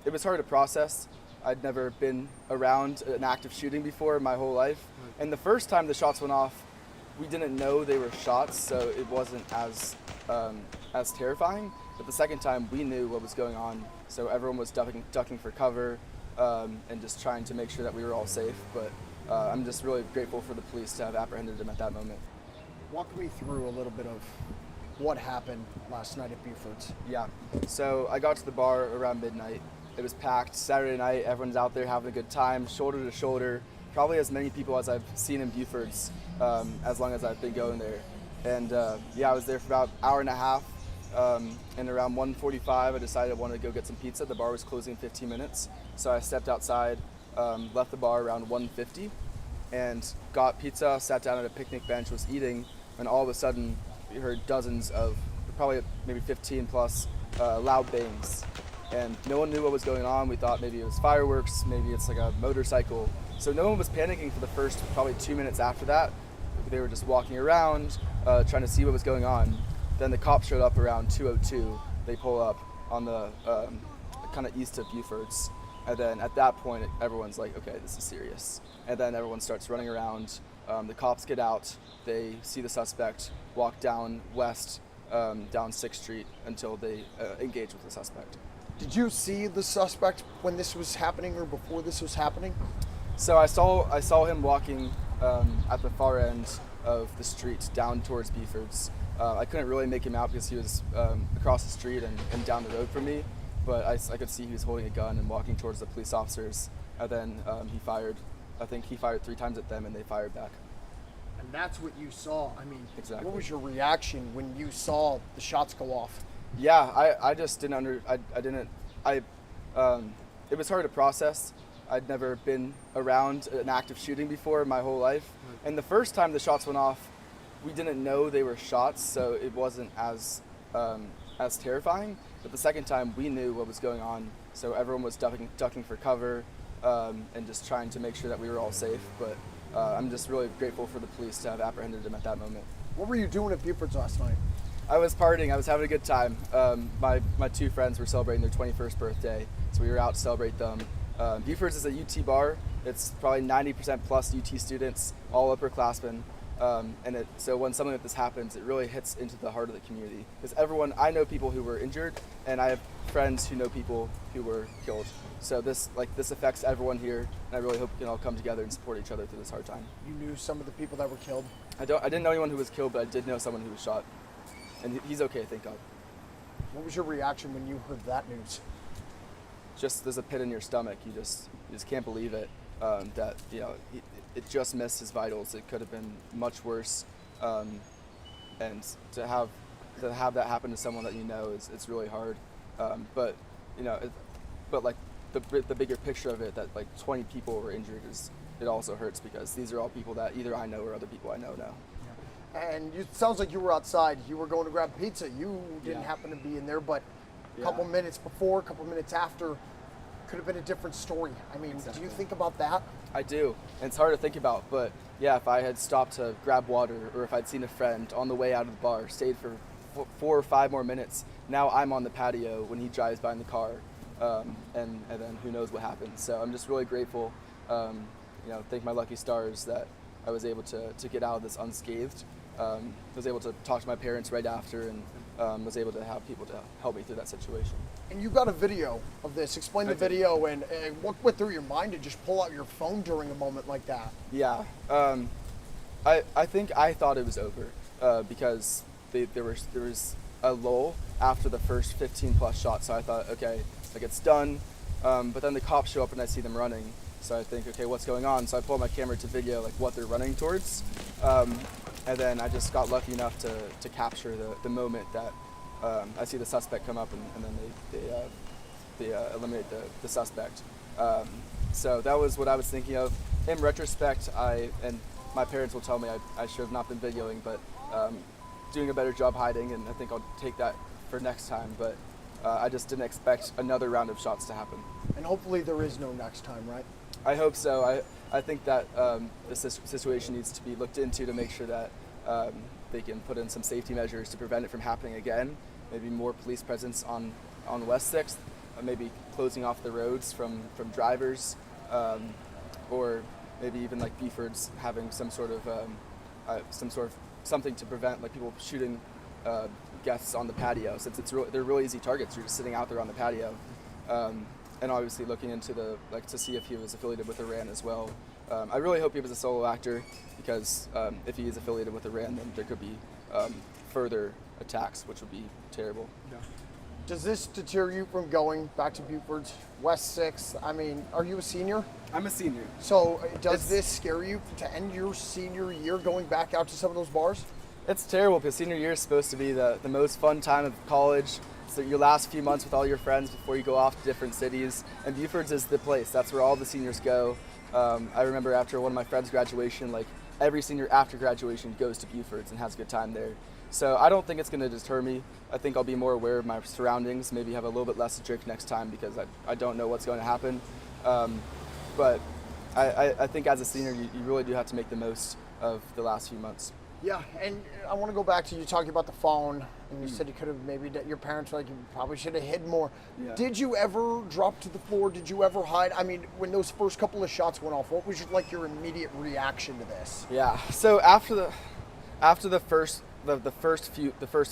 it was hard to process. I'd never been around an active shooting before in my whole life. And the first time the shots went off, we didn't know they were shots, so it wasn't as terrifying. But the second time, we knew what was going on, so everyone was ducking for cover and just trying to make sure that we were all safe. But I'm just really grateful for the police to have apprehended him at that moment. Walk me through a little bit of what happened last night at Buford's. Yeah, so I got to the bar around midnight. It was packed, Saturday night, everyone's out there having a good time, shoulder to shoulder, probably as many people as I've seen in Buford's as long as I've been going there. And I was there for about an hour and a half, and around 1:45 I decided I wanted to go get some pizza. The bar was closing in 15 minutes, so I stepped outside, left the bar around 1:50, and got pizza, sat down at a picnic bench, was eating, and all of a sudden we heard dozens of, probably maybe 15 plus, loud bangs. And no one knew what was going on. We thought maybe it was fireworks, maybe it's like a motorcycle. So no one was panicking for the first probably 2 minutes after that. They were just walking around, trying to see what was going on. Then the cops showed up around 2:02. They pull up on the kind of east of Buford's. And then at that point, everyone's like, okay, this is serious. And then everyone starts running around. The cops get out. They see the suspect, walk down west, down 6th Street until they engage with the suspect. Did you see the suspect when this was happening or before this was happening? So I saw him walking at the far end of the street down towards Buford's. I couldn't really make him out because he was across the street and down the road from me, but I could see he was holding a gun and walking towards the police officers. And then he fired. I think he fired 3 times at them, and they fired back. And that's what you saw. I mean, Exactly. What was your reaction when you saw the shots go off? Yeah, I just didn't it was hard to process. I'd never been around an active shooting before in my whole life. And the first time the shots went off, we didn't know they were shots, so it wasn't as terrifying. But the second time, we knew what was going on, so everyone was ducking for cover and just trying to make sure that we were all safe. But I'm just really grateful for the police to have apprehended him at that moment. What were you doing at Buford's last night? I was partying. I was having a good time. My 2 friends were celebrating their 21st birthday, so we were out to celebrate them. Buford's is a UT bar. It's probably 90% plus UT students, all upperclassmen. So when something like this happens, it really hits into the heart of the community. Because I know people who were injured, and I have friends who know people who were killed. So this affects everyone here, and I really hope we can all come together and support each other through this hard time. You knew some of the people that were killed? I didn't know anyone who was killed, but I did know someone who was shot. And he's okay, thank God. What was your reaction when you heard that news? Just there's a pit in your stomach. You just can't believe it. That it just missed his vitals. It could have been much worse. And to have that happen to someone that you know it's really hard. But like the bigger picture of it, that like 20 people were injured, it also hurts because these are all people that either I know or other people I know now. And it sounds like you were outside. You were going to grab pizza. You didn't happen to be in there, but a couple minutes before, a couple minutes after, could have been a different story. I mean, Exactly. Do you think about that? I do, and it's hard to think about, but yeah, if I had stopped to grab water or if I'd seen a friend on the way out of the bar, stayed for 4 or 5 more minutes, now I'm on the patio when he drives by in the car, and then who knows what happens. So I'm just really grateful, thank my lucky stars that I was able to get out of this unscathed. Was able to talk to my parents right after, and was able to have people to help me through that situation. And you got a video of this. Explain the video and what went through your mind to just pull out your phone during a moment like that? Yeah, I think I thought it was over because there was a lull after the first 15 plus shots. So I thought, okay, like it's done. But then the cops show up and I see them running. So I think, okay, what's going on? So I pull my camera to video like what they're running towards. And then I just got lucky enough to capture the moment that I see the suspect come up and then they eliminate the suspect. So that was what I was thinking of. In retrospect, and my parents will tell me I should have not been videoing, but doing a better job hiding, and I think I'll take that for next time. But I just didn't expect another round of shots to happen. And hopefully there is no next time, right? I hope so. I think that this situation needs to be looked into to make sure that they can put in some safety measures to prevent it from happening again. Maybe more police presence on West 6th, maybe closing off the roads from drivers, or maybe even like Buford's having some sort of something to prevent like people shooting guests on the patio, since they're really easy targets. You're just sitting out there on the patio, and obviously looking into to see if he was affiliated with Iran as well. I really hope he was a solo actor, because if he is affiliated with Iran, then there could be further attacks, which would be terrible. Yeah. Does this deter you from going back to Buford's West 6th? I mean, are you a senior? I'm a senior. So does this scare you to end your senior year going back out to some of those bars? It's terrible, because senior year is supposed to be the most fun time of college. So your last few months with all your friends before you go off to different cities. And Buford's is the place. That's where all the seniors go. I remember after one of my friends' graduation, like every senior after graduation goes to Buford's and has a good time there. So I don't think it's going to deter me. I think I'll be more aware of my surroundings, maybe have a little bit less to drink next time, because I don't know what's going to happen. But I think as a senior, you really do have to make the most of the last few months. Yeah, and I want to go back to you talking about the phone, and you said you could have maybe, your parents were like, you probably should have hid more. Yeah. Did you ever drop to the floor? Did you ever hide? I mean, when those first couple of shots went off, what was your immediate reaction to this? Yeah, so after the first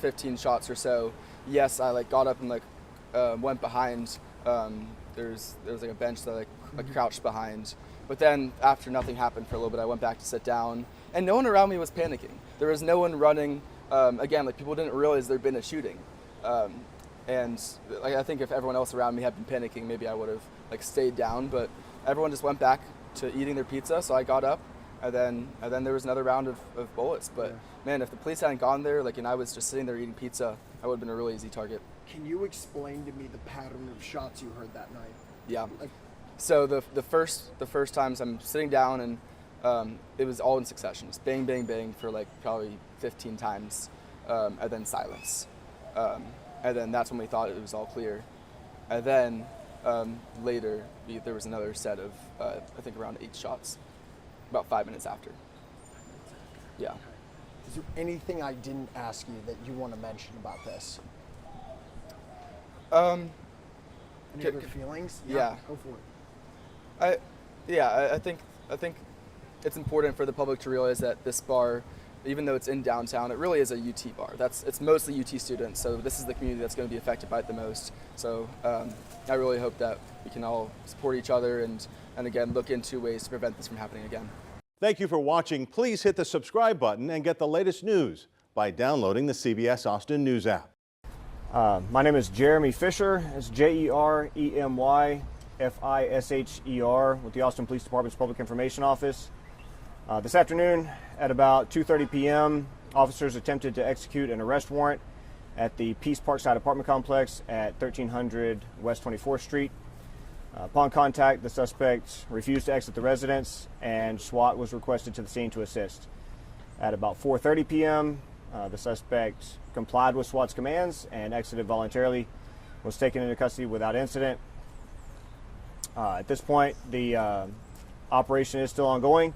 15 shots or so, yes, I like got up and like went behind. There's like a bench that I crouched behind. But then after nothing happened for a little bit, I went back to sit down, and no one around me was panicking. There was no one running. Again, like people didn't realize there'd been a shooting. And like I think if everyone else around me had been panicking, maybe I would have like stayed down. But everyone just went back to eating their pizza, so I got up, and then there was another round of bullets. But man, if the police hadn't gone there, like, and I was just sitting there eating pizza, I would have been a really easy target. Can you explain to me the pattern of shots you heard that night? Yeah. So the first times I'm sitting down, and it was all in succession, just bang, bang, bang for like probably 15 times, and then silence. And then that's when we thought it was all clear. And then later, there was another set of, I think around 8 shots, about 5 minutes after. Yeah. Is there anything I didn't ask you that you want to mention about this? Any other feelings? Yeah. Go for it. I think it's important for the public to realize that this bar, even though it's in downtown, it really is a UT bar. It's mostly UT students, so this is the community that's going to be affected by it the most. So I really hope that we can all support each other and again look into ways to prevent this from happening again. Thank you for watching. Please hit the subscribe button and get the latest news by downloading the CBS Austin News app. My name is Jeremy Fisher. It's Jeremy Fisher with the Austin Police Department's Public Information Office. This afternoon at about 2:30 p.m., officers attempted to execute an arrest warrant at the Peace Parkside apartment complex at 1300 West 24th Street. Upon contact, the suspect refused to exit the residence, and SWAT was requested to the scene to assist. At about 4:30 p.m., the suspect complied with SWAT's commands and exited voluntarily, was taken into custody without incident. At this point, the operation is still ongoing.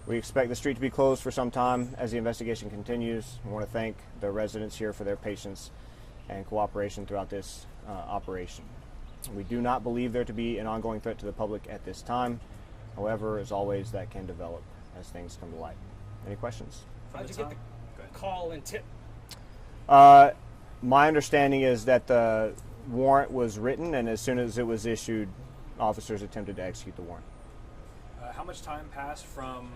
We expect the street to be closed for some time as the investigation continues. I want to thank the residents here for their patience and cooperation throughout this operation. We do not believe there to be an ongoing threat to the public at this time. However, as always, that can develop as things come to light. Any questions? How did you get the call and tip? My understanding is that the warrant was written, and as soon as it was issued, officers attempted to execute the warrant. How much time passed from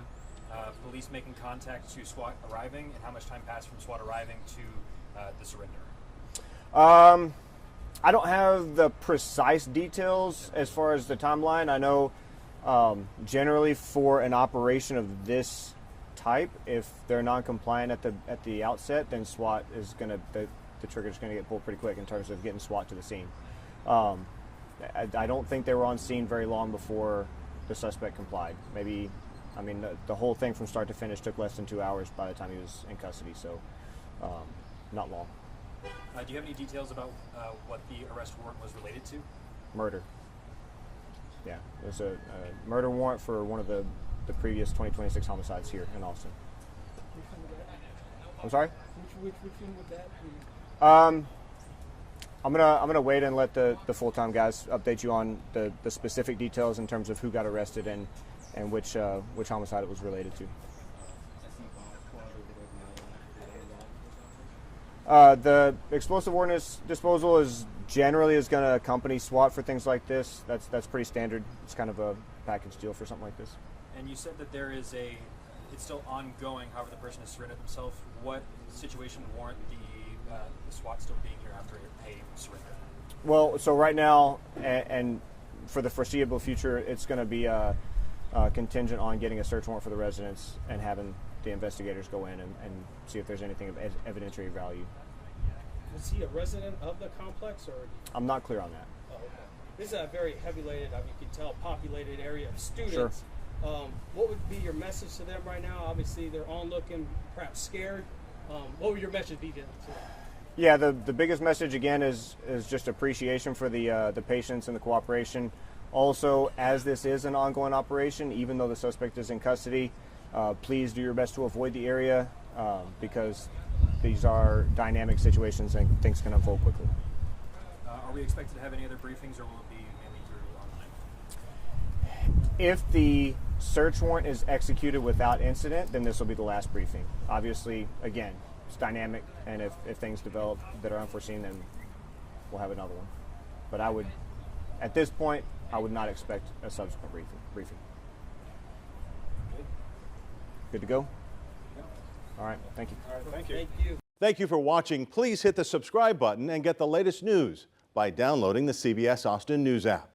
police making contact to SWAT arriving, and how much time passed from SWAT arriving to the surrender? I don't have the precise details as far as the timeline. I know generally for an operation of this type, if they're non-compliant at the outset, then SWAT is going to, the trigger's going to get pulled pretty quick in terms of getting SWAT to the scene. I don't think they were on scene very long before the suspect complied. Maybe, I mean, the whole thing from start to finish took less than 2 hours by the time he was in custody, so not long. Do you have any details about what the arrest warrant was related to? Murder. Yeah, it was a murder warrant for one of the previous 2026 homicides here in Austin. Which one would that? I'm sorry? Which one would that be? I'm gonna wait and let the full-time guys update you on the specific details in terms of who got arrested and which homicide it was related to. The explosive ordnance disposal is generally going to accompany SWAT for things like this. That's pretty standard. It's kind of a package deal for something like this. And you said that it's still ongoing. However, the person has surrendered themselves. What situation would warrant the SWAT still being here after a surrender? Well, so right now and for the foreseeable future, it's going to be contingent on getting a search warrant for the residence and having the investigators go in and see if there's anything of evidentiary value. Was he a resident of the complex, or? I'm not clear on that. Oh, okay. This is a very populated area of students. Sure. What would be your message to them right now? Obviously, they're onlooking, perhaps scared. What would your message be to them? Yeah, the biggest message again is just appreciation for the patience and the cooperation. Also, as this is an ongoing operation, even though the suspect is in custody, please do your best to avoid the area because these are dynamic situations and things can unfold quickly. Are we expected to have any other briefings, or will it be mainly through online? If the search warrant is executed without incident, then this will be the last briefing. Obviously, again, it's dynamic, and if things develop that are unforeseen, then we'll have another one. But at this point, I would not expect a subsequent briefing. Good to go? All right, thank you. All right, thank you. Thank you. Thank you for watching. Please hit the subscribe button and get the latest news by downloading the CBS Austin News app.